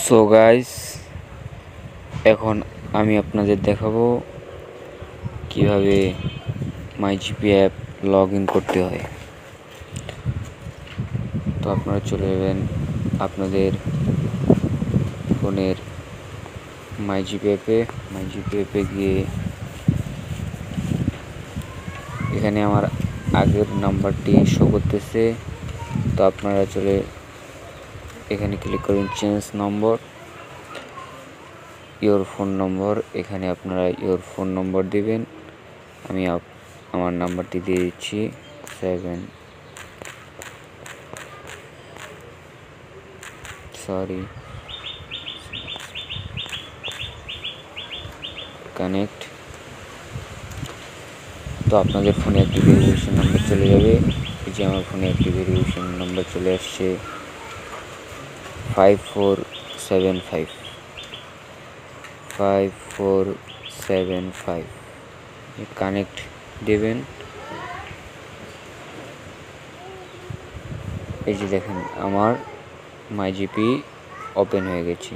So guys, এখন আমি আপনাদের দেখাবো কিভাবে মাইজিপি অ্যাপ লগ ইন করতে হয়। তো আপনারা চলে যাবেন আপনাদের ফোনের মাইজিপি অ্যাপে গিয়ে এখানে আমার আগের নাম্বারটি শো করতেছে। তো আপনারা চলে এখানে ক্লিক করবেন চেঞ্জ নম্বর, ইওর ফোন নম্বর। এখানে আপনারা ইওর ফোন নম্বর দিবেন। আমি আমার নাম্বারটি দিয়ে দিচ্ছি 7 কানেক্ট। তো আপনাদের ফোনে একটি ভেরিফিকেশন নাম্বার চলে যাবে। এই যে আমার ফোনে একটি ভেরিফিকেশন নাম্বার চলে আসছে 5475 কানেক্ট দেবেন। এই যে দেখেন আমার মাইজিপি ওপেন হয়ে গেছে।